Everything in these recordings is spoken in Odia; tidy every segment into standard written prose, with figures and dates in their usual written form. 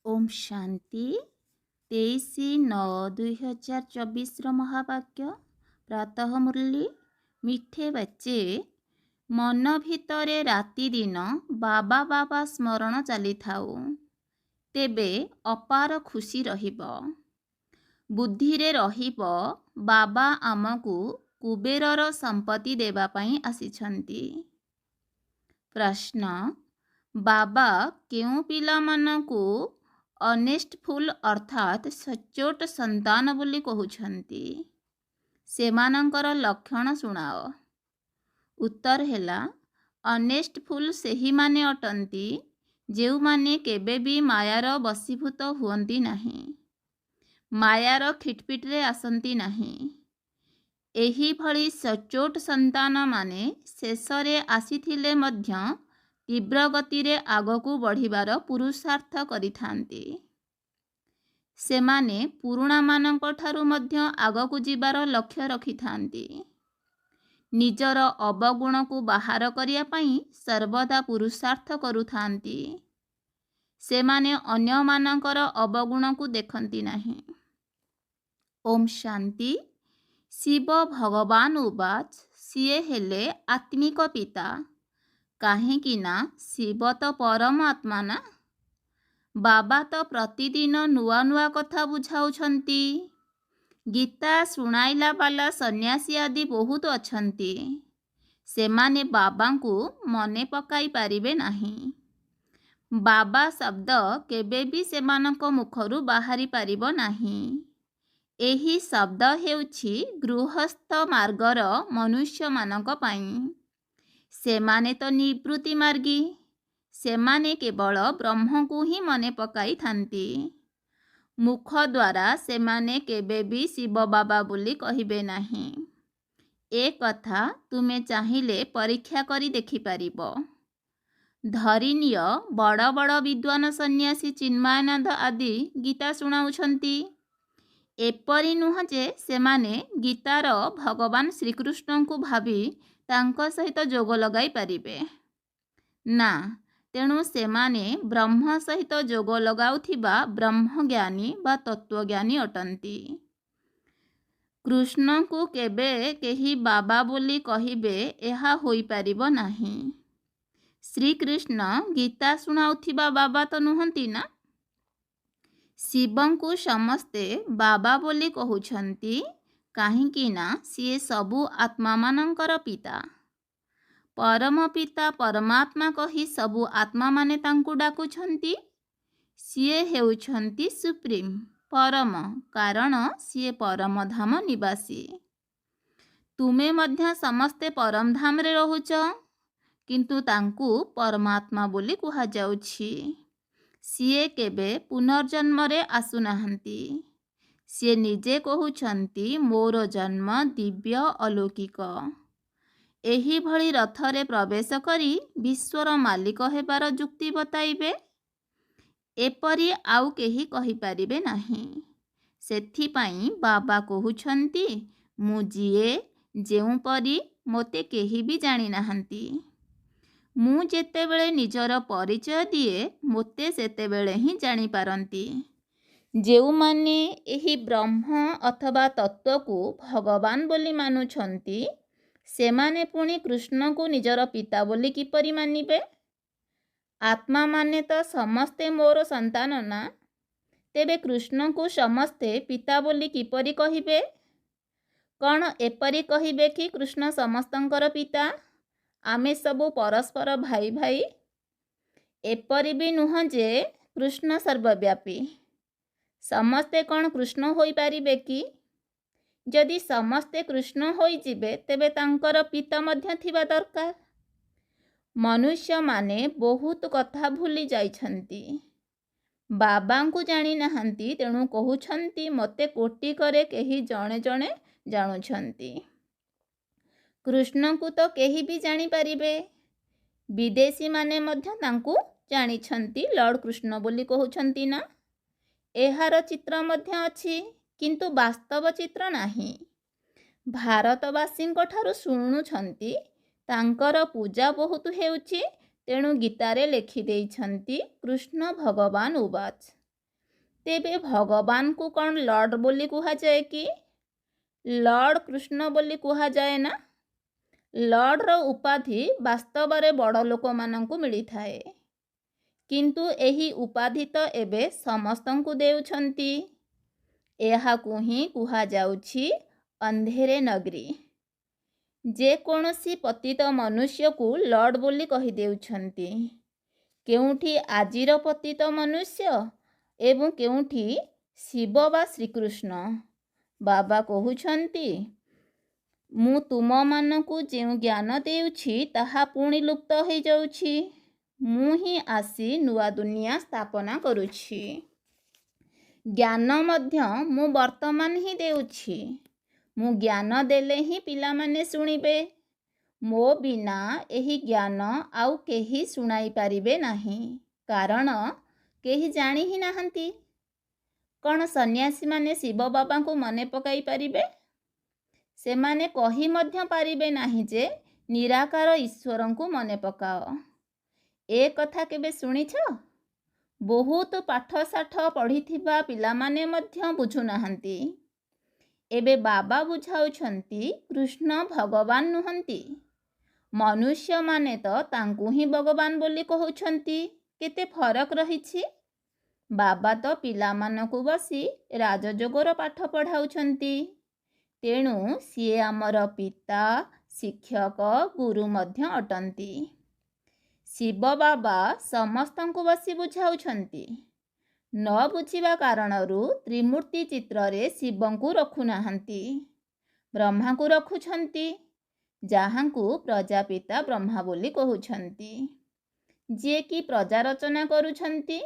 ओम शांति 23/9/2024 महावाक्य प्रातः मुरली मिठे बच्चे मन भितरे राति दिन बाबा बाबा स्मरण चली थाउ तेबे अपार खुशी रहिब बुद्धिरे रहिब बाबा आमकु कुबेरर संपत्ति देवा पई आसिछंती। प्रश्न बाबा केउ पिलामानकु अनेस्टफुल अर्थात सचोट संतान बोली कहउछंती सेमानंकर लक्षण सुनाओ। उत्तर हेला अनेस्टफुल सेही माने अटंती जेउ माने केबे भी मायार बसीभूत हुअंती नहीं, मायार खिटपिटरे आसंती नहीं। एही भली सचोट संतान माने शेषरे आसीथिले मध्य तीव्र गतिरे आगकू बढ़िबार पुरुषार्थ करिथांती। सेमाने पुरुणा मानंक ठारू मध्य आगकू जिबार लक्ष्य रखिथांती। निजर अवगुण को बाहर करिया पई सर्वदा पुरुषार्थ करुथांती। सेमाने अन्य मानंकर अवगुण को देखंती नहीं। ओम शांति। शिव भगवान उवाच सिए हेले आत्मिक पिता काहेकि ना शिव तो परम आत्मा ना। बाबा तो प्रतिदिन नुआ नुआ कथा बुझाउछंती। गीता सुनाइला वाला सन्यासी आदि बहुत अछंती, सेमाने बाबांकु मने पकाई पारिबे नहीं। बाबा शब्द केबे भी सेमानक मुखरू बाहरी पारिबो नहीं। एही शब्द हेउछि गृहस्थ मार्गर मनुष्य मानक पाई। सेमाने तो निवृत्ति मार्गी, सेमाने केवल ब्रह्म को ही मने पकाई थांती। मुख द्वारा सेमाने केबे भी शिव बाबा बोली कहिबे नहीं। ए कथा तुमे चाहिले परीक्षा करी देखि पारिबो। धरिनिय बड़ बड़ विद्वान सन्यासी चिन्मयानंद आदि गीता सुनाउछंती। एपरि नुह जे सेमाने गीतार भगवान श्रीकृष्ण को भावी तांको सहित जोग लगाई पारिबे ना। तेणु सेमाने ब्रह्म सहित जोग लगाउथिबा ब्रह्मज्ञानी बा तत्वज्ञानी अटंती। कृष्ण को केबे केही बाबा बोली कहिबे एहा होई पारिबो नाही। श्रीकृष्ण गीता सुनाउथिबा बाबा तो नुहंती ना। शिवं को समस्ते बाबा बोली कहउछंती काहेकि ना सिए सबु आत्मा मानंकर पिता। परम पिता परमात्मा कही सबु आत्मा माने तांकु डाकुछंती। सिए हेउछंती सुप्रीम परम, कारण सिए परम धाम निवासी। तुमे मध्य समस्ते परम धाम रे रहुच, किंतु तांकु परमात्मा बोली कुहा जाउछि। सिए केबे पुनर्जन्म रे आसुनाहंती। सिए निजे कहउछंती मोर जन्म दिव्य अलौकिक। एही भली रथरे प्रवेश करी विश्वर मालिक हेबार जुक्ति बताइबे। एपरि आउ केही कहि पारिबे नहीं। सेथिपाई बाबा कहउछंती मु जिए जेउ परी मोते केही भी जानी नाहंती। मु जेतेबेले निजर परिचय दिए मोते सेतेबेले ही जानी पारंती। जेउ माने एही ब्रह्म अथवा तत्व को भगवान बोली मानुछंती सेमाने पुणी कृष्ण को निजर पिता बोली किपरि मानिबे। आत्मा माने तो समस्ते मोर संतान ना, तेबे कृष्ण को समस्ते पिता बोली किपरि कहिबे। कौन एपरि कहिबे कि कृष्ण समस्तंकर पिता, आमे सबु परस्पर भाई भाई। एपरि भी नुह जे कृष्ण सर्वव्यापी। समस्ते कौन कृष्ण होई पारिबे कि? जदि समस्ते कृष्ण होई जिबे तेबे तांकर पिता मध्य थिबा दरकार। मनुष्य माने बहुत कथा भूली जाइछंती। बाबांकु जानी नाहंती, तेणु कहउछंती मते कोटि करे केही जणे जणे जानुछंती। कृष्ण को तो केही भी जानी पारिबे। विदेशी माने मध्य तांकु जानिछंती लॉर्ड कृष्ण बोली कहउछंती ना। एहार चित्र मध्य अछि, किंतु वास्तव चित्र नाही। भारतवासींक ठारू शुणुछंती तांकर पूजा बहुत हेउछि, तेणु गीतारे लेखि देइछंती कृष्ण भगवान उवाच ତେବେ ଭଗବାନଙ୍କୁ କ'ଣ ଲର୍ଡ଼ ବୋଲି କୁହାଯାଏ କି? ଲର୍ଡ଼ କୃଷ୍ଣ ବୋଲି କୁହାଯାଏ ନା? ଲର୍ଡ଼ର ଉପାଧି ବାସ୍ତବରେ ବଡ଼ ଲୋକମାନଙ୍କୁ ମିଳିଥାଏ, କିନ୍ତୁ ଏହି ଉପାଧି ତ ଏବେ ସମସ୍ତଙ୍କୁ ଦେଉଛନ୍ତି। ଏହାକୁ ହିଁ କୁହାଯାଉଛି ଅନ୍ଧେରେ ନଗରୀ। ଯେକୌଣସି ପତିତ ମନୁଷ୍ୟକୁ ଲର୍ଡ଼ ବୋଲି କହିଦେଉଛନ୍ତି। କେଉଁଠି ଆଜିର ପତିତ ମନୁଷ୍ୟ ଏବଂ କେଉଁଠି ଶିବ ବା ଶ୍ରୀକୃଷ୍ଣ। ବାବା କହୁଛନ୍ତି, ମୁଁ ତୁମମାନଙ୍କୁ ଯେଉଁ ଜ୍ଞାନ ଦେଉଛି ତାହା ପୁଣି ଲୁପ୍ତ ହୋଇଯାଉଛି। ମୁଁ ହିଁ ଆସି ନୂଆ ଦୁନିଆ ସ୍ଥାପନା କରୁଛି। ଜ୍ଞାନ ମଧ୍ୟ ମୁଁ ବର୍ତ୍ତମାନ ହିଁ ଦେଉଛି। ମୁଁ ଜ୍ଞାନ ଦେଲେ ହିଁ ପିଲାମାନେ ଶୁଣିବେ। ମୋ ବିନା ଏହି ଜ୍ଞାନ ଆଉ କେହି ଶୁଣାଇ ପାରିବେ ନାହିଁ, କାରଣ କେହି ଜାଣି ହିଁ ନାହାନ୍ତି। କ'ଣ ସନ୍ନ୍ୟାସୀମାନେ ଶିବ ବାବାଙ୍କୁ ମନେ ପକାଇ ପାରିବେ? ସେମାନେ କହି ମଧ୍ୟ ପାରିବେ ନାହିଁ ଯେ ନିରାକାର ଈଶ୍ୱରଙ୍କୁ ମନେ ପକାଅ। ଏ କଥା କେବେ ଶୁଣିଛ? ବହୁତ ପାଠଶାଠ ପଢ଼ିଥିବା ପିଲାମାନେ ମଧ୍ୟ ବୁଝୁନାହାନ୍ତି। ଏବେ ବାବା ବୁଝାଉଛନ୍ତି କୃଷ୍ଣ ଭଗବାନ ନୁହନ୍ତି। ମନୁଷ୍ୟମାନେ ତ ତାଙ୍କୁ ହିଁ ଭଗବାନ ବୋଲି କହୁଛନ୍ତି। କେତେ ଫରକ ରହିଛି। ବାବା ତ ପିଲାମାନଙ୍କୁ ବସି ରାଜଯୋଗର ପାଠ ପଢ଼ାଉଛନ୍ତି। ତେଣୁ ସିଏ ଆମର ପିତା, ଶିକ୍ଷକ, ଗୁରୁ ମଧ୍ୟ ଅଟନ୍ତି। ଶିବ ବାବା ସମସ୍ତଙ୍କୁ ବସି ବୁଝାଉଛନ୍ତି। ନ ବୁଝିବା କାରଣରୁ ତ୍ରିମୂର୍ତ୍ତି ଚିତ୍ରରେ ଶିବଙ୍କୁ ରଖୁନାହାନ୍ତି, ବ୍ରହ୍ମାଙ୍କୁ ରଖୁଛନ୍ତି, ଯାହାଙ୍କୁ ପ୍ରଜାପିତା ବ୍ରହ୍ମା ବୋଲି କହୁଛନ୍ତି, ଯିଏକି ପ୍ରଜା ରଚନା କରୁଛନ୍ତି,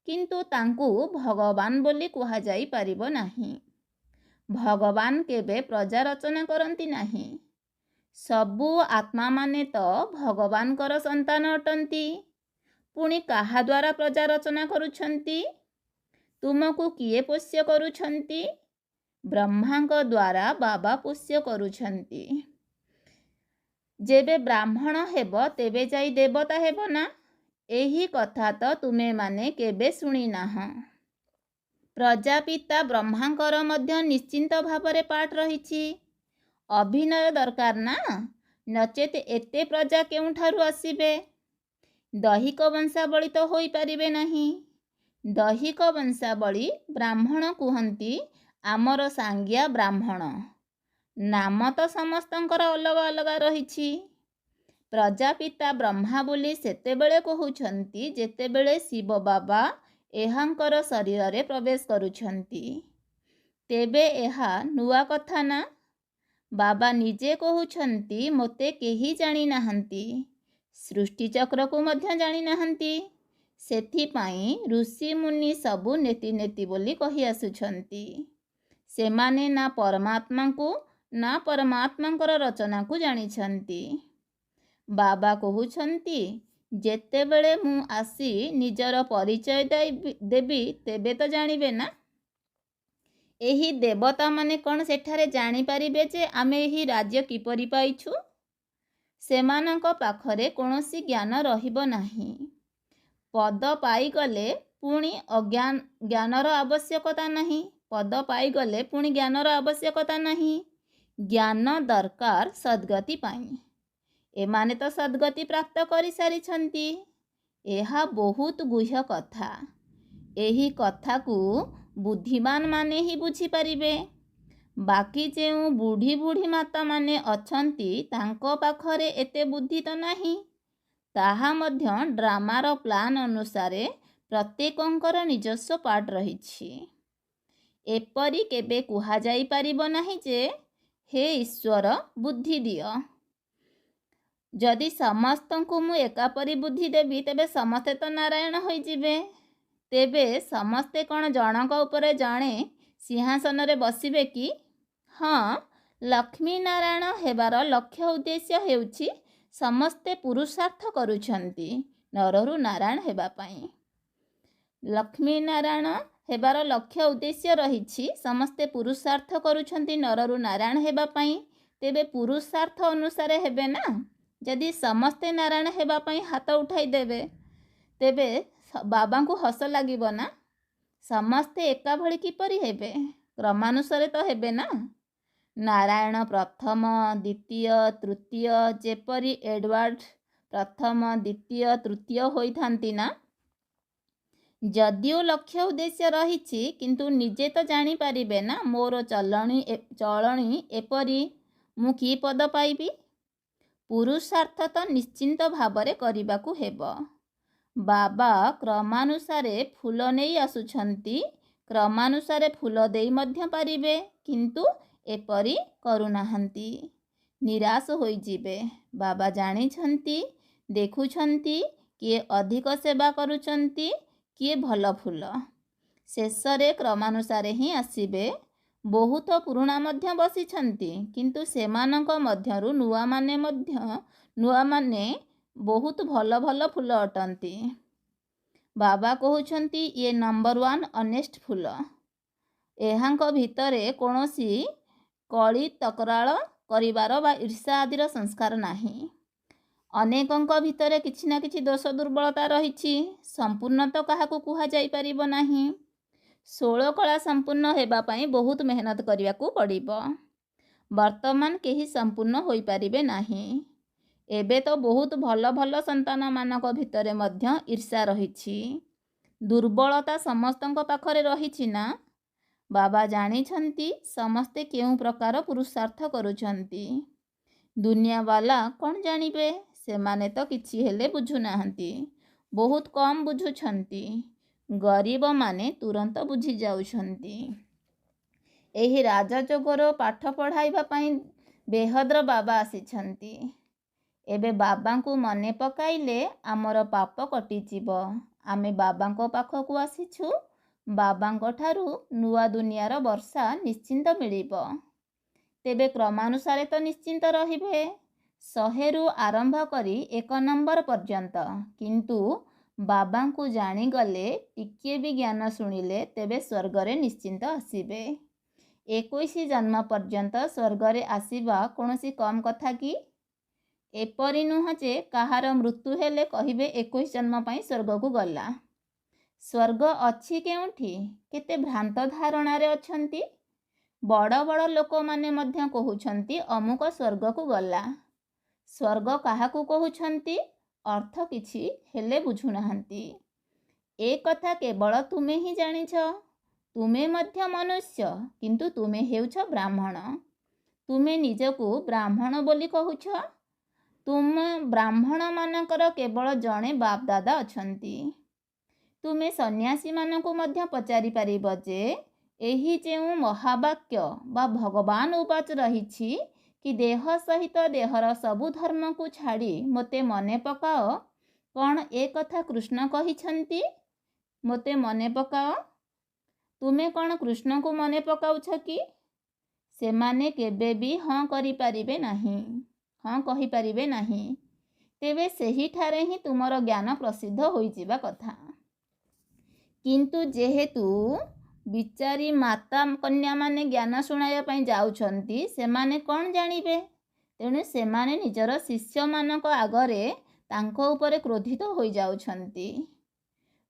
କିନ୍ତୁ ତାଙ୍କୁ ଭଗବାନ ବୋଲି କୁହାଯାଇ ପାରିବ ନାହିଁ। ଭଗବାନ କେବେ ପ୍ରଜା ରଚନା କରନ୍ତି ନାହିଁ। ସବୁ ଆତ୍ମାମାନେ ତ ଭଗବାନଙ୍କର ସନ୍ତାନ ଅଟନ୍ତି। ପୁଣି କାହା ଦ୍ୱାରା ପ୍ରଜା ରଚନା କରୁଛନ୍ତି? ତୁମକୁ କିଏ ପୋଷ୍ୟ କରୁଛନ୍ତି? ବ୍ରହ୍ମାଙ୍କ ଦ୍ୱାରା ବାବା ପୋଷ୍ୟ କରୁଛନ୍ତି। ଯେବେ ବ୍ରାହ୍ମଣ ହେବ ତେବେ ଯାଇ ଦେବତା ହେବ ନା? ଏହି କଥା ତ ତୁମେମାନେ କେବେ ଶୁଣିନାହଁ। ପ୍ରଜାପିତା ବ୍ରହ୍ମାଙ୍କର ମଧ୍ୟ ନିଶ୍ଚିନ୍ତ ଭାବରେ ପାଠ ରହିଛି। ଅଭିନୟ ଦରକାର ନା, ନଚେତ୍ ଏତେ ପ୍ରଜା କେଉଁଠାରୁ ଆସିବେ? ଦୈହିକ ବଂଶାବଳୀ ତ ହୋଇପାରିବେ ନାହିଁ। ଦୈହିକ ବଂଶାବଳୀ ବ୍ରାହ୍ମଣ କୁହନ୍ତି ଆମର ସାଙ୍ଗିଆ ବ୍ରାହ୍ମଣ। ନାମ ତ ସମସ୍ତଙ୍କର ଅଲଗା ଅଲଗା ରହିଛି। ପ୍ରଜାପିତା ବ୍ରହ୍ମା ବୋଲି ସେତେବେଳେ କହୁଛନ୍ତି ଯେତେବେଳେ ଶିବ ବାବା ଏହାଙ୍କର ଶରୀରରେ ପ୍ରବେଶ କରୁଛନ୍ତି। ତେବେ ଏହା ନୂଆ କଥା ନା? ବାବା ନିଜେ କହୁଛନ୍ତି ମୋତେ କେହି ଜାଣିନାହାନ୍ତି, ସୃଷ୍ଟିଚକ୍ରକୁ ମଧ୍ୟ ଜାଣିନାହାନ୍ତି। ସେଥିପାଇଁ ଋଷିମୁନି ସବୁ ନେତି ନେତି ବୋଲି କହି ଆସୁଛନ୍ତି। ସେମାନେ ନା ପରମାତ୍ମାଙ୍କୁ ନା ପରମାତ୍ମାଙ୍କର ରଚନାକୁ ଜାଣିଛନ୍ତି। ବାବା କହୁଛନ୍ତି ଯେତେବେଳେ ମୁଁ ଆସି ନିଜର ପରିଚୟ ଦେବି ତେବେ ତ ଜାଣିବେ ନା? ଏହି ଦେବତାମାନେ କ'ଣ ସେଠାରେ ଜାଣିପାରିବେ ଯେ ଆମେ ଏହି ରାଜ୍ୟ କିପରି ପାଇଛୁ? ସେମାନଙ୍କ ପାଖରେ କୌଣସି ଜ୍ଞାନ ରହିବ ନାହିଁ। ପଦ ପାଇଗଲେ ପୁଣି ଜ୍ଞାନର ଆବଶ୍ୟକତା ନାହିଁ। ପଦ ପାଇଗଲେ ପୁଣି ଜ୍ଞାନର ଆବଶ୍ୟକତା ନାହିଁ। ଜ୍ଞାନ ଦରକାର ସଦ୍ଗତି ପାଇଁ। ଏମାନେ ତ ସଦ୍ଗତି ପ୍ରାପ୍ତ କରିସାରିଛନ୍ତି। ଏହା ବହୁତ ଗୁହ୍ୟ କଥା। ଏହି କଥାକୁ ବୁଦ୍ଧିମାନମାନେ ହିଁ ବୁଝିପାରିବେ। ବାକି ଯେଉଁ ବୁଢ଼ୀ ବୁଢ଼ୀ ମାତାମାନେ ଅଛନ୍ତି ତାଙ୍କ ପାଖରେ ଏତେ ବୁଦ୍ଧି ତ ନାହିଁ। ତାହା ମଧ୍ୟ ଡ୍ରାମାର ପ୍ଲାନ୍ ଅନୁସାରେ ପ୍ରତ୍ୟେକଙ୍କର ନିଜସ୍ୱ ପାର୍ଟ ରହିଛି। ଏପରି କେବେ କୁହାଯାଇପାରିବ ନାହିଁ ଯେ ହେ ଈଶ୍ୱର ବୁଦ୍ଧି ଦିଅ। ଯଦି ସମସ୍ତଙ୍କୁ ମୁଁ ଏକାପରି ବୁଦ୍ଧି ଦେବି ତେବେ ସମସ୍ତେ ତ ନାରାୟଣ ହୋଇଯିବେ। ତେବେ ସମସ୍ତେ କ'ଣ ଜଣଙ୍କ ଉପରେ ଜଣେ ସିଂହାସନରେ ବସିବେ କି? ହଁ, ଲକ୍ଷ୍ମୀ ନାରାୟଣ ହେବାର ଲକ୍ଷ୍ୟ ଉଦ୍ଦେଶ୍ୟ ହେଉଛି ସମସ୍ତେ ପୁରୁଷାର୍ଥ କରୁଛନ୍ତି ନରରୁ ନାରାୟଣ ହେବା ପାଇଁ। ଲକ୍ଷ୍ମୀ ନାରାୟଣ ହେବାର ଲକ୍ଷ୍ୟ ଉଦ୍ଦେଶ୍ୟ ରହିଛି ସମସ୍ତେ ପୁରୁଷାର୍ଥ କରୁଛନ୍ତି ନରରୁ ନାରାୟଣ ହେବା ପାଇଁ। ତେବେ ପୁରୁଷାର୍ଥ ଅନୁସାରେ ହେବେ ନା। ଯଦି ସମସ୍ତେ ନାରାୟଣ ହେବା ପାଇଁ ହାତ ଉଠାଇ ଦେବେ ତେବେ ବାବାଙ୍କୁ ହସ ଲାଗିବ ନା। ସମସ୍ତେ ଏକା ଭଳି କିପରି ହେବେ? କ୍ରମାନୁସାରେ ତ ହେବେ ନା। ନାରାୟଣ ପ୍ରଥମ, ଦ୍ୱିତୀୟ, ତୃତୀୟ, ଯେପରି ଏଡୱାର୍ଡ ପ୍ରଥମ, ଦ୍ୱିତୀୟ, ତୃତୀୟ ହୋଇଥାନ୍ତି ନା। ଯଦିଓ ଲକ୍ଷ୍ୟ ଉଦ୍ଦେଶ୍ୟ ରହିଛି, କିନ୍ତୁ ନିଜେ ତ ଜାଣିପାରିବେ ନା ମୋର ଚଳଣି ଏପରି, ମୁଁ କି ପଦ ପାଇବି। ପୁରୁଷାର୍ଥ ତ ନିଶ୍ଚିନ୍ତ ଭାବରେ କରିବାକୁ ହେବ। ବାବା କ୍ରମାନୁସାରେ ଫୁଲ ନେଇ ଆସୁଛନ୍ତି, କ୍ରମାନୁସାରେ ଫୁଲ ଦେଇ ମଧ୍ୟ ପାରିବେ, କିନ୍ତୁ ଏପରି କରୁନାହାନ୍ତି। ନିରାଶ ହୋଇଯିବେ। ବାବା ଜାଣିଛନ୍ତି, ଦେଖୁଛନ୍ତି, କିଏ ଅଧିକ ସେବା କରୁଛନ୍ତି, କିଏ ଭଲ ଫୁଲ। ଶେଷରେ କ୍ରମାନୁସାରେ ହିଁ ଆସିବେ। ବହୁତ ପୁରୁଣା ମଧ୍ୟ ବସିଛନ୍ତି, କିନ୍ତୁ ସେମାନଙ୍କ ମଧ୍ୟରୁ ନୂଆମାନେ ବହୁତ ଭଲ ଭଲ ଫୁଲ ଅଟନ୍ତି। ବାବା କହୁଛନ୍ତି, ଇଏ ନମ୍ବର 1 ଅନେଷ୍ଟ ଫୁଲ। ଏହାଙ୍କ ଭିତରେ କୌଣସି କଳି ତକରାଳ କରିବାର ବା ଈର୍ଷା ଆଦିର ସଂସ୍କାର ନାହିଁ। ଅନେକଙ୍କ ଭିତରେ କିଛି ନା କିଛି ଦୋଷ ଦୁର୍ବଳତା ରହିଛି। ସମ୍ପୂର୍ଣ୍ଣ ତ କାହାକୁ କୁହାଯାଇପାରିବ ନାହିଁ। 16 କଳା ସମ୍ପୂର୍ଣ୍ଣ ହେବା ପାଇଁ ବହୁତ ମେହନତ କରିବାକୁ ପଡ଼ିବ। ବର୍ତ୍ତମାନ କେହି ସମ୍ପୂର୍ଣ୍ଣ ହୋଇପାରିବେ ନାହିଁ। ଏବେ ତ ବହୁତ ଭଲ ଭଲ ସନ୍ତାନମାନଙ୍କ ଭିତରେ ମଧ୍ୟ ଈର୍ଷା ରହିଛି। ଦୁର୍ବଳତା ସମସ୍ତଙ୍କ ପାଖରେ ରହିଛି ନା। ବାବା ଜାଣିଛନ୍ତି ସମସ୍ତେ କେଉଁ ପ୍ରକାର ପୁରୁଷାର୍ଥ କରୁଛନ୍ତି। ଦୁନିଆବାଲା କ'ଣ ଜାଣିବେ? ସେମାନେ ତ କିଛି ହେଲେ ବୁଝୁନାହାନ୍ତି, ବହୁତ କମ୍ ବୁଝୁଛନ୍ତି। ଗରିବମାନେ ତୁରନ୍ତ ବୁଝି ଯାଉଛନ୍ତି। ଏହି ରାଜଯୋଗର ପାଠ ପଢ଼ାଇବା ପାଇଁ ବେହଦ୍ର ବାବା ଆସିଛନ୍ତି। ଏବେ ବାବାଙ୍କୁ ମନେ ପକାଇଲେ ଆମର ପାପ କଟିଯିବ। ଆମେ ବାବାଙ୍କ ପାଖକୁ ଆସିଛୁ। ବାବାଙ୍କ ଠାରୁ ନୂଆ ଦୁନିଆର ବର୍ଷା ନିଶ୍ଚିନ୍ତ ମିଳିବ। ତେବେ କ୍ରମାନୁସାରେ ତ ନିଶ୍ଚିନ୍ତ ରହିବେ, 100ରୁ ଆରମ୍ଭ କରି 1 ନମ୍ବର ପର୍ଯ୍ୟନ୍ତ। କିନ୍ତୁ ବାବାଙ୍କୁ ଜାଣିଗଲେ, ଟିକିଏ ବି ଜ୍ଞାନ ଶୁଣିଲେ, ତେବେ ସ୍ୱର୍ଗରେ ନିଶ୍ଚିନ୍ତ ଆସିବେ। 21 ଜନ୍ମ ପର୍ଯ୍ୟନ୍ତ ସ୍ୱର୍ଗରେ ଆସିବା କୌଣସି କମ୍ କଥା କି? ଏପରି ନୁହଁ ଯେ କାହାର ମୃତ୍ୟୁ ହେଲେ କହିବେ 21 ଜନ୍ମ ପାଇଁ ସ୍ୱର୍ଗକୁ ଗଲା। ସ୍ୱର୍ଗ ଅଛି କେଉଁଠି? କେତେ ଭ୍ରାନ୍ତ ଧାରଣାରେ ଅଛନ୍ତି। ବଡ଼ ବଡ଼ ଲୋକମାନେ ମଧ୍ୟ କହୁଛନ୍ତି ଅମୁକ ସ୍ୱର୍ଗକୁ ଗଲା। ସ୍ୱର୍ଗ କାହାକୁ କହୁଛନ୍ତି? ଅର୍ଥ କିଛି ହେଲେ ବୁଝୁନାହାନ୍ତି। ଏ କଥା କେବଳ ତୁମେ ହିଁ ଜାଣିଛ। ତୁମେ ମଧ୍ୟ ମନୁଷ୍ୟ, କିନ୍ତୁ ତୁମେ ହେଉଛ ବ୍ରାହ୍ମଣ। ତୁମେ ନିଜକୁ ବ୍ରାହ୍ମଣ ବୋଲି କହୁଛ। ତୁମ ବ୍ରାହ୍ମଣମାନଙ୍କର କେବଳ ଜଣେ ବାପ ଦାଦା ଅଛନ୍ତି। ତୁମେ ସନ୍ନ୍ୟାସୀମାନଙ୍କୁ ମଧ୍ୟ ପଚାରିପାରିବ ଯେ ଏହି ଯେଉଁ ମହାବାକ୍ୟ ବା ଭଗବାନ ଉବାଚ ରହିଛି କି ଦେହ ସହିତ ଦେହର ସବୁ ଧର୍ମକୁ ଛାଡ଼ି ମୋତେ ମନେ ପକାଅ, କ'ଣ ଏ କଥା କୃଷ୍ଣ କହିଛନ୍ତି? ମୋତେ ମନେ ପକାଅ। ତୁମେ କ'ଣ କୃଷ୍ଣଙ୍କୁ ମନେ ପକାଉଛ କି? ସେମାନେ କେବେ ବି ହଁ କରିପାରିବେ ନାହିଁ, ହଁ କହିପାରିବେ ନାହିଁ। ତେବେ ସେହିଠାରେ ହିଁ ତୁମର ଜ୍ଞାନ ପ୍ରସିଦ୍ଧ ହୋଇଯିବା କଥା। କିନ୍ତୁ ଯେହେତୁ ବିଚାରୀ ମାତା କନ୍ୟାମାନେ ଜ୍ଞାନ ଶୁଣାଇବା ପାଇଁ ଯାଉଛନ୍ତି, ସେମାନେ କ'ଣ ଜାଣିବେ? ତେଣୁ ସେମାନେ ନିଜର ଶିଷ୍ୟମାନଙ୍କ ଆଗରେ ତାଙ୍କ ଉପରେ କ୍ରୋଧିତ ହୋଇଯାଉଛନ୍ତି।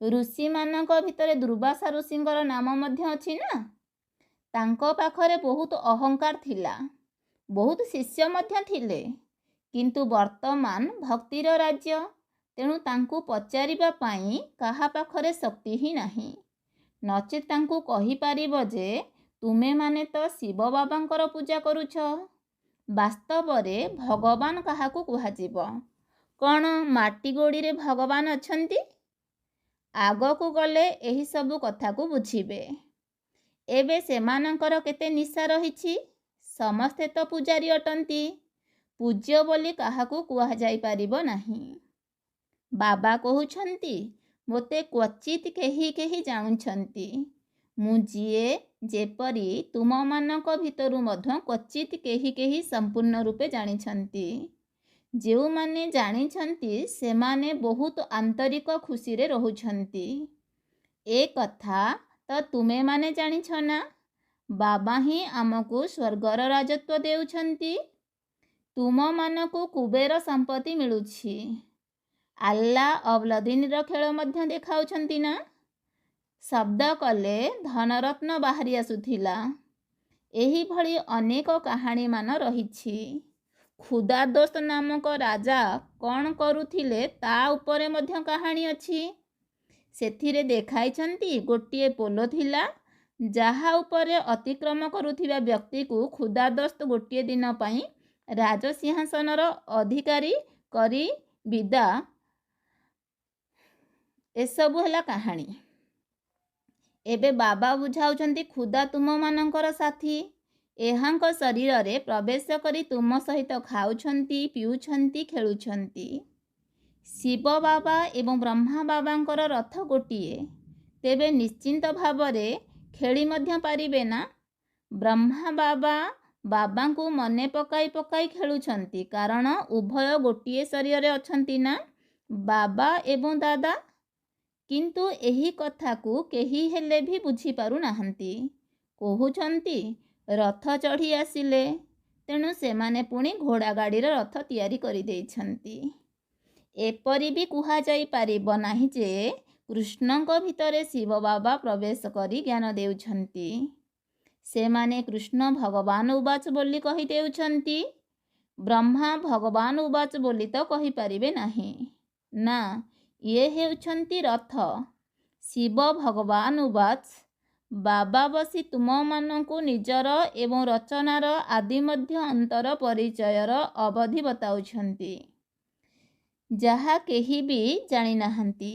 ଋଷିମାନଙ୍କ ଭିତରେ ଦୁର୍ବାସା ଋଷିଙ୍କର ନାମ ମଧ୍ୟ ଅଛି ନା। ତାଙ୍କ ପାଖରେ ବହୁତ ଅହଙ୍କାର ଥିଲା, ବହୁତ ଶିଷ୍ୟ ମଧ୍ୟ ଥିଲେ। କିନ୍ତୁ ବର୍ତ୍ତମାନ ଭକ୍ତିର ରାଜ୍ୟ, ତେଣୁ ତାଙ୍କୁ ପଚାରିବା ପାଇଁ କାହା ପାଖରେ ଶକ୍ତି ହିଁ ନାହିଁ। ନଚେତ୍ ତାଙ୍କୁ କହିପାରିବ ଯେ ତୁମେମାନେ ତ ଶିବ ବାବାଙ୍କର ପୂଜା କରୁଛ। ବାସ୍ତବରେ ଭଗବାନ କାହାକୁ କୁହାଯିବ? କ'ଣ ମାଟି ଗୋଡ଼ିରେ ଭଗବାନ ଅଛନ୍ତି? ଆଗକୁ ଗଲେ ଏହି ସବୁ କଥାକୁ ବୁଝିବେ। ଏବେ ସେମାନଙ୍କର କେତେ ନିଶା ରହିଛି। ସମସ୍ତେ ତ ପୂଜାରୀ ଅଟନ୍ତି। ପୂଜ୍ୟ ବୋଲି କାହାକୁ କୁହାଯାଇପାରିବ ନାହିଁ। ବାବା କହୁଛନ୍ତି, ମୋତେ କ୍ୱଚିତ୍ କେହି କେହି ଜାଣୁଛନ୍ତି। ମୁଁ ଯିଏ, ଯେପରି ତୁମମାନଙ୍କ ଭିତରୁ ମଧ୍ୟ କ୍ୱଚିତ୍ କେହି କେହି ସମ୍ପୂର୍ଣ୍ଣ ରୂପେ ଜାଣିଛନ୍ତି। ଯେଉଁମାନେ ଜାଣିଛନ୍ତି ସେମାନେ ବହୁତ ଆନ୍ତରିକ ଖୁସିରେ ରହୁଛନ୍ତି। ଏ କଥା ତ ତୁମେମାନେ ଜାଣିଛ ନା। ବାବା ହିଁ ଆମକୁ ସ୍ୱର୍ଗର ରାଜତ୍ୱ ଦେଉଛନ୍ତି। ତୁମମାନଙ୍କୁ କୁବେର ସମ୍ପତ୍ତି ମିଳୁଛି। ଆଲ୍ଲା ଅବଲଦିନର ଖେଳ ମଧ୍ୟ ଦେଖାଉଛନ୍ତି ନା। ଶବ୍ଦ କଲେ ଧନରତ୍ନ ବାହାରି ଆସୁଥିଲା। ଏହିଭଳି ଅନେକ କାହାଣୀମାନ ରହିଛି। ଖୁଦାଦୋସ୍ତ ନାମକ ରାଜା କ'ଣ କରୁଥିଲେ ତା ଉପରେ ମଧ୍ୟ କାହାଣୀ ଅଛି। ସେଥିରେ ଦେଖାଇଛନ୍ତି ଗୋଟିଏ ପୋଲ ଥିଲା, ଯାହା ଉପରେ ଅତିକ୍ରମ କରୁଥିବା ବ୍ୟକ୍ତିକୁ ଖୁଦାଦୋସ୍ତ ଗୋଟିଏ ଦିନ ପାଇଁ ରାଜସିଂହାସନର ଅଧିକାରୀ କରି ବିଦା। ଏସବୁ ହେଲା କାହାଣୀ। ଏବେ ବାବା ବୁଝାଉଛନ୍ତି ଖୁଦା ତୁମମାନଙ୍କର ସାଥୀ। ଏହାଙ୍କ ଶରୀରରେ ପ୍ରବେଶ କରି ତୁମ ସହିତ ଖାଉଛନ୍ତି, ପିଉଛନ୍ତି, ଖେଳୁଛନ୍ତି। ଶିବ ବାବା ଏବଂ ବ୍ରହ୍ମା ବାବାଙ୍କର ରଥ ଗୋଟିଏ, ତେବେ ନିଶ୍ଚିନ୍ତ ଭାବରେ ଖେଳି ମଧ୍ୟ ପାରିବେ ନା। ବ୍ରହ୍ମା ବାବା ବାବାଙ୍କୁ ମନେ ପକାଇ ପକାଇ ଖେଳୁଛନ୍ତି, କାରଣ ଉଭୟ ଗୋଟିଏ ଶରୀରରେ ଅଛନ୍ତି ନା, ବାବା ଏବଂ ଦାଦା। କିନ୍ତୁ ଏହି କଥାକୁ କେହି ହେଲେ ବି ବୁଝିପାରୁନାହାନ୍ତି। କହୁଛନ୍ତି ରଥ ଚଢ଼ି ଆସିଲେ, ତେଣୁ ସେମାନେ ପୁଣି ଘୋଡ଼ା ଗାଡ଼ିର ରଥ ତିଆରି କରିଦେଇଛନ୍ତି। ଏପରି ବି କୁହାଯାଇପାରିବ ନାହିଁ ଯେ କୃଷ୍ଣଙ୍କ ଭିତରେ ଶିବ ବାବା ପ୍ରବେଶ କରି ଜ୍ଞାନ ଦେଉଛନ୍ତି। ସେମାନେ କୃଷ୍ଣ ଭଗବାନ ଉବାଚ ବୋଲି କହିଦେଉଛନ୍ତି। ବ୍ରହ୍ମା ଭଗବାନ ଉବାଚ ବୋଲି ତ କହିପାରିବେ ନାହିଁ। ନା, ଇଏ ହେଉଛନ୍ତି ରଥ। ଶିବ ଭଗବାନ ଉବାଚ, ବାବା ବସି ତୁମମାନଙ୍କୁ ନିଜର ଏବଂ ରଚନାର ଆଦି ମଧ୍ୟ ଅନ୍ତର ପରିଚୟର ଅବଧି ବତାଉଛନ୍ତି, ଯାହା କେହି ବି ଜାଣିନାହାନ୍ତି।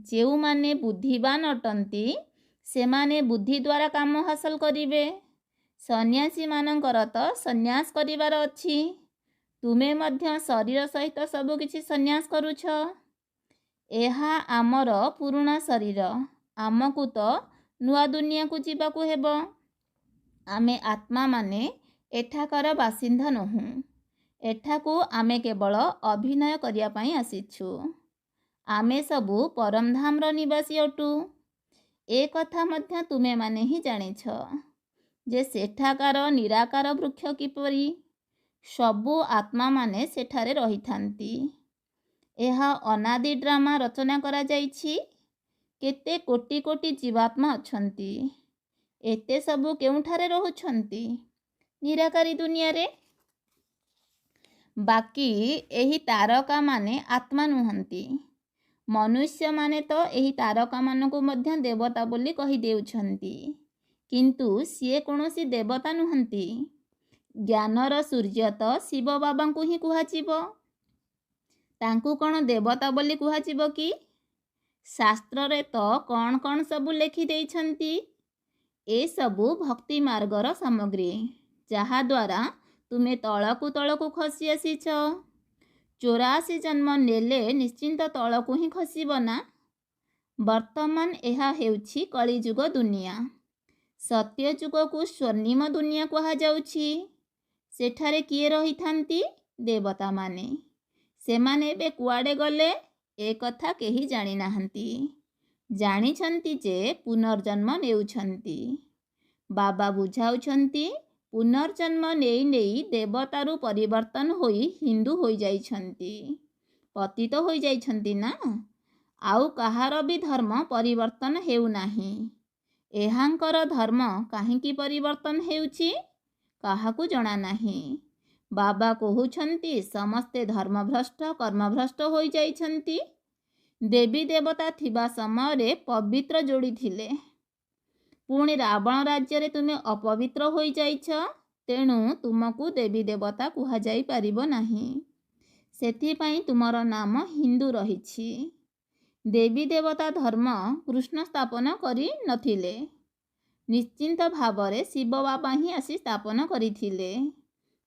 ଯେଉଁମାନେ ବୁଦ୍ଧିବାନ ଅଟନ୍ତି ସେମାନେ ବୁଦ୍ଧି ଦ୍ୱାରା କାମ ହାସଲ କରିବେ। ସନ୍ନ୍ୟାସୀମାନଙ୍କର ତ ସନ୍ନ୍ୟାସ କରିବାର ଅଛି। ତୁମେ ମଧ୍ୟ ଶରୀର ସହିତ ସବୁକିଛି ସନ୍ନ୍ୟାସ କରୁଛ। ଏହା ଆମର ପୁରୁଣା ଶରୀର। ଆମକୁ ତ ନୂଆ ଦୁନିଆକୁ ଯିବାକୁ ହେବ। ଆମେ ଆତ୍ମାମାନେ ଏଠାକାର ବାସିନ୍ଦା ନୋହୁଁ। ଏଠାକୁ ଆମେ କେବଳ ଅଭିନୟ କରିବା ପାଇଁ ଆସିଛୁ। ଆମେ ସବୁ ପରମଧାମର ନିବାସୀ ଅଟୁ। ଏ କଥା ମଧ୍ୟ ତୁମେମାନେ ହିଁ ଜାଣିଛ ଯେ ସେଠାକାର ନିରାକାର ବୃକ୍ଷ କିପରି। ସବୁ ଆତ୍ମାମାନେ ସେଠାରେ ରହିଥାନ୍ତି। ଏହା ଅନାଦି ଡ୍ରାମା ରଚନା କରାଯାଇଛି। କେତେ କୋଟି କୋଟି ଜୀବାତ୍ମା ଅଛନ୍ତି। ଏତେ ସବୁ କେଉଁଠାରେ ରହୁଛନ୍ତି? ନିରାକାରୀ ଦୁନିଆରେ। ବାକି ଏହି ତାରକାମାନେ ଆତ୍ମା ନୁହନ୍ତି। ମନୁଷ୍ୟମାନେ ତ ଏହି ତାରକାମାନଙ୍କୁ ମଧ୍ୟ ଦେବତା ବୋଲି କହିଦେଉଛନ୍ତି, କିନ୍ତୁ ସିଏ କୌଣସି ଦେବତା ନୁହନ୍ତି। ଜ୍ଞାନର ସୂର୍ଯ୍ୟ ତ ଶିବ ବାବାଙ୍କୁ ହିଁ କୁହାଯିବ। ତାଙ୍କୁ କ'ଣ ଦେବତା ବୋଲି କୁହାଯିବ କି? ଶାସ୍ତ୍ରରେ ତ କ'ଣ କ'ଣ ସବୁ ଲେଖିଦେଇଛନ୍ତି। ଏସବୁ ଭକ୍ତି ମାର୍ଗର ସାମଗ୍ରୀ, ଯାହାଦ୍ୱାରା ତୁମେ ତଳକୁ ତଳକୁ ଖସି ଆସିଛ। 84 ଜନ୍ମ ନେଲେ ନିଶ୍ଚିନ୍ତ ତଳକୁ ହିଁ ଖସିବ ନା। ବର୍ତ୍ତମାନ ଏହା ହେଉଛି କଳିଯୁଗ ଦୁନିଆ। ସତ୍ୟଯୁଗକୁ ସ୍ୱର୍ଣ୍ଣିମ ଦୁନିଆ କୁହାଯାଉଛି। ସେଠାରେ କିଏ ରହିଥାନ୍ତି? ଦେବତାମାନେ। ସେମାନେ ଏବେ କୁଆଡ଼େ ଗଲେ ଏ କଥା କେହି ଜାଣିନାହାନ୍ତି। ଜାଣିଛନ୍ତି ଯେ ପୁନର୍ଜନ୍ମ ନେଉଛନ୍ତି। ବାବା ବୁଝାଉଛନ୍ତି ପୁନର୍ଜନ୍ମ ନେଇ ନେଇ ଦେବତାରୁ ପରିବର୍ତ୍ତନ ହୋଇ ହିନ୍ଦୁ ହୋଇଯାଇଛନ୍ତି, ପତିତ ହୋଇଯାଇଛନ୍ତି ନା। ଆଉ କାହାର ବି ଧର୍ମ ପରିବର୍ତ୍ତନ ହେଉନାହିଁ। ଏହାଙ୍କର ଧର୍ମ କାହିଁକି ପରିବର୍ତ୍ତନ ହେଉଛି କାହାକୁ ଜଣାନାହିଁ। ବାବା କହୁଛନ୍ତି ସମସ୍ତେ ଧର୍ମଭ୍ରଷ୍ଟ, କର୍ମଭ୍ରଷ୍ଟ ହୋଇଯାଇଛନ୍ତି। ଦେବୀ ଦେବତା ଥିବା ସମୟରେ ପବିତ୍ର ଯୋଡ଼ିଥିଲେ। ପୁଣି ରାବଣ ରାଜ୍ୟରେ ତୁମେ ଅପବିତ୍ର ହୋଇଯାଇଛ, ତେଣୁ ତୁମକୁ ଦେବୀ ଦେବତା କୁହାଯାଇପାରିବ ନାହିଁ। ସେଥିପାଇଁ ତୁମର ନାମ ହିନ୍ଦୁ ରହିଛି। ଦେବୀ ଦେବତା ଧର୍ମ କୃଷ୍ଣ ସ୍ଥାପନ କରିନଥିଲେ। ନିଶ୍ଚିନ୍ତ ଭାବରେ ଶିବ ବାବା ହିଁ ଆସି ସ୍ଥାପନ କରିଥିଲେ।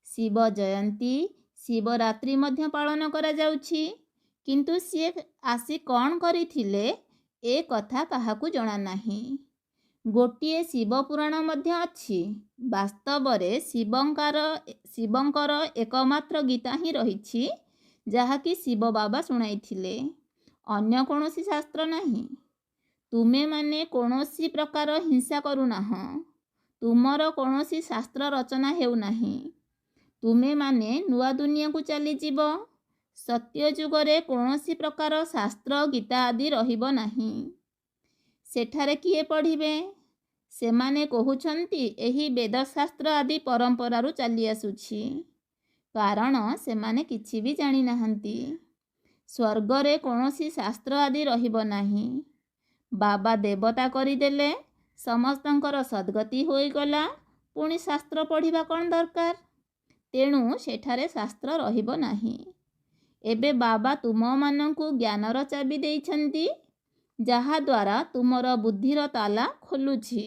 ଶିବ ଜୟନ୍ତୀ, ଶିବରାତ୍ରି ମଧ୍ୟ ପାଳନ କରାଯାଉଛି। କିନ୍ତୁ ସିଏ ଆସି କ'ଣ କରିଥିଲେ ଏ କଥା କାହାକୁ ଜଣାନାହିଁ। ଗୋଟିଏ ଶିବ ପୁରାଣ ମଧ୍ୟ ଅଛି। ବାସ୍ତବରେ ଶିବଙ୍କର ଏକମାତ୍ର ଗୀତା ହିଁ ରହିଛି, ଯାହାକି ଶିବ ବାବା ଶୁଣାଇଥିଲେ। ଅନ୍ୟ କୌଣସି ଶାସ୍ତ୍ର ନାହିଁ। ତୁମେମାନେ କୌଣସି ପ୍ରକାର ହିଂସା କରୁନାହଁ। ତୁମର କୌଣସି ଶାସ୍ତ୍ର ରଚନା ହେଉନାହିଁ। ତୁମେମାନେ ନୂଆ ଦୁନିଆକୁ ଚାଲିଯିବ। ସତ୍ୟ ଯୁଗରେ କୌଣସି ପ୍ରକାର ଶାସ୍ତ୍ର, ଗୀତା ଆଦି ରହିବ ନାହିଁ। ସେଠାରେ କିଏ ପଢ଼ିବେ? ସେମାନେ କହୁଛନ୍ତି ଏହି ବେଦଶାସ୍ତ୍ର ଆଦି ପରମ୍ପରାରୁ ଚାଲି ଆସୁଛି। କାରଣ ସେମାନେ କିଛି ବି ଜାଣିନାହାନ୍ତି। ସ୍ୱର୍ଗରେ କୌଣସି ଶାସ୍ତ୍ର ଆଦି ରହିବ ନାହିଁ। ବାବା ଦେବତା କରିଦେଲେ, ସମସ୍ତଙ୍କର ସଦ୍ଗତି ହୋଇଗଲା, ପୁଣି ଶାସ୍ତ୍ର ପଢ଼ିବା କ'ଣ ଦରକାର? ତେଣୁ ସେଠାରେ ଶାସ୍ତ୍ର ରହିବ ନାହିଁ। ଏବେ ବାବା ତୁମମାନଙ୍କୁ ଜ୍ଞାନର ଚାବି ଦେଇଛନ୍ତି, ଯାହାଦ୍ୱାରା ତୁମର ବୁଦ୍ଧିର ତାଲା ଖୋଲୁଛି।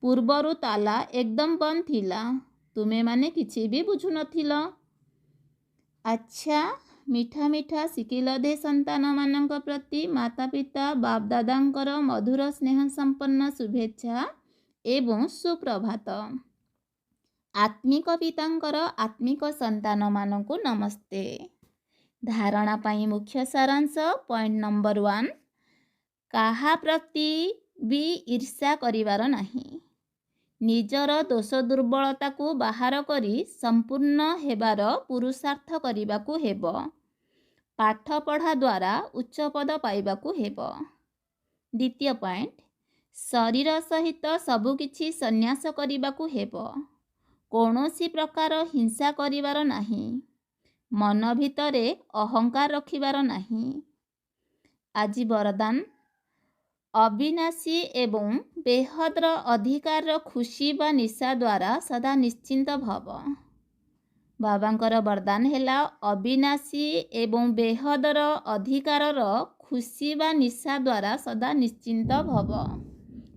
ପୂର୍ବରୁ ତାଲା ଏକଦମ ବନ୍ଦ ଥିଲା, ତୁମେମାନେ କିଛି ବି ବୁଝୁନଥିଲ। ଆଚ୍ଛା, ମିଠା ମିଠା ଶିକିଲଧେ ସନ୍ତାନମାନଙ୍କ ପ୍ରତି ମାତା ପିତା ବାପ ଦାଦାଙ୍କର ମଧୁର ସ୍ନେହ ସମ୍ପନ୍ନ ଶୁଭେଚ୍ଛା ଏବଂ ସୁପ୍ରଭାତ। ଆତ୍ମିକ ପିତାଙ୍କର ଆତ୍ମିକ ସନ୍ତାନମାନଙ୍କୁ ନମସ୍ତେ। ଧାରଣା ପାଇଁ ମୁଖ୍ୟ ସାରାଂଶ ପଏଣ୍ଟ ନମ୍ବର 1, କାହା ପ୍ରତି ବି ଈର୍ଷା କରିବାର ନାହିଁ। ନିଜର ଦୋଷ ଦୁର୍ବଳତାକୁ ବାହାର କରି ସମ୍ପୂର୍ଣ୍ଣ ହେବାର ପୁରୁଷାର୍ଥ କରିବାକୁ ହେବ। ପାଠ ପଢ଼ା ଦ୍ୱାରା ଉଚ୍ଚ ପଦ ପାଇବାକୁ ହେବ। ଦ୍ୱିତୀୟ ପଏଣ୍ଟ, ଶରୀର ସହିତ ସବୁକିଛି ସନ୍ନ୍ୟାସ କରିବାକୁ ହେବ। କୌଣସି ପ୍ରକାର ହିଂସା କରିବାର ନାହିଁ। ମନ ଭିତରେ ଅହଙ୍କାର ରଖିବାର ନାହିଁ। ଆଜି ବରଦାନ, ଅବିନାଶୀ ଏବଂ ବେହଦର ଅଧିକାରର ଖୁସି ବା ନିଶା ଦ୍ୱାରା ସଦା ନିଶ୍ଚିନ୍ତ ଭବ। ବାବାଙ୍କର ବରଦାନ ହେଲା ଅବିନାଶୀ ଏବଂ ବେହଦର ଅଧିକାରର ଖୁସି ବା ନିଶା ଦ୍ୱାରା ସଦା ନିଶ୍ଚିନ୍ତ ଭବ।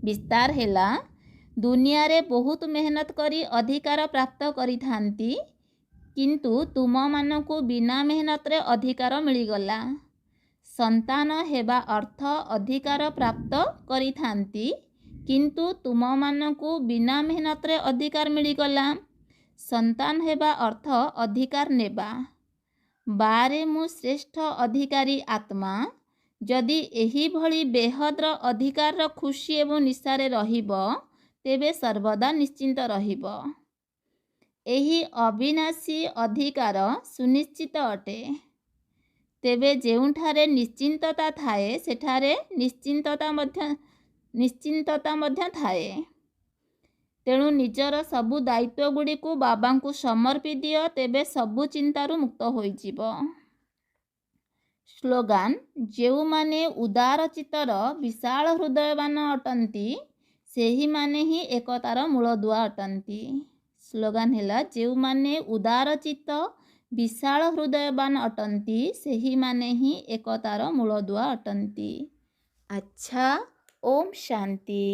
ବିସ୍ତାର ହେଲା, ଦୁନିଆରେ ବହୁତ ମେହନତ କରି ଅଧିକାର ପ୍ରାପ୍ତ କରିଥାନ୍ତି, କିନ୍ତୁ ତୁମମାନଙ୍କୁ ବିନା ମେହନତରେ ଅଧିକାର ମିଳିଗଲା। ସନ୍ତାନ ହେବା ଅର୍ଥ ଅଧିକାର ପ୍ରାପ୍ତ କରିଥାନ୍ତି, କିନ୍ତୁ ତୁମମାନଙ୍କୁ ବିନା ମେହନତରେ ଅଧିକାର ମିଳିଗଲା। ସନ୍ତାନ ହେବା ଅର୍ଥ ଅଧିକାର ନେବା। ବାରେ ମୁଁ ଶ୍ରେଷ୍ଠ ଅଧିକାରୀ ଆତ୍ମା, ଯଦି ଏହିଭଳି ବେହଦର ଅଧିକାରର ଖୁସି ଏବଂ ନିଶାରେ ରହିବ, ତେବେ ସର୍ବଦା ନିଶ୍ଚିନ୍ତ ରହିବ। ଏହି ଅବିନାଶୀ ଅଧିକାର ସୁନିଶ୍ଚିତ ଅଟେ। ତେବେ ଯେଉଁଠାରେ ନିଶ୍ଚିନ୍ତତା ଥାଏ, ସେଠାରେ ନିଶ୍ଚିନ୍ତତା ମଧ୍ୟ ଥାଏ। ତେଣୁ ନିଜର ସବୁ ଦାୟିତ୍ୱଗୁଡ଼ିକୁ ବାବାଙ୍କୁ ସମର୍ପି ଦିଅ, ତେବେ ସବୁ ଚିନ୍ତାରୁ ମୁକ୍ତ ହୋଇଯିବ। ସ୍ଲୋଗାନ, ଯେଉଁମାନେ ଉଦାର ଚିତ୍ତର ବିଶାଳ ହୃଦୟବାନ ଅଟନ୍ତି, ସେହିମାନେ ହିଁ ଏକତାର ମୂଳଦୁଆ ଅଟନ୍ତି। ସ୍ଲୋଗାନ ହେଲା, ଯେଉଁମାନେ ଉଦାର ଚିତ୍ତ ବିଶାଳ ହୃଦୟବାନ ଅଟନ୍ତି, ସେହିମାନେ ହିଁ ଏକତାର ମୂଳଦୁଆ ଅଟନ୍ତି। ଆଚ୍ଛା, ଓମ୍ ଶାନ୍ତି।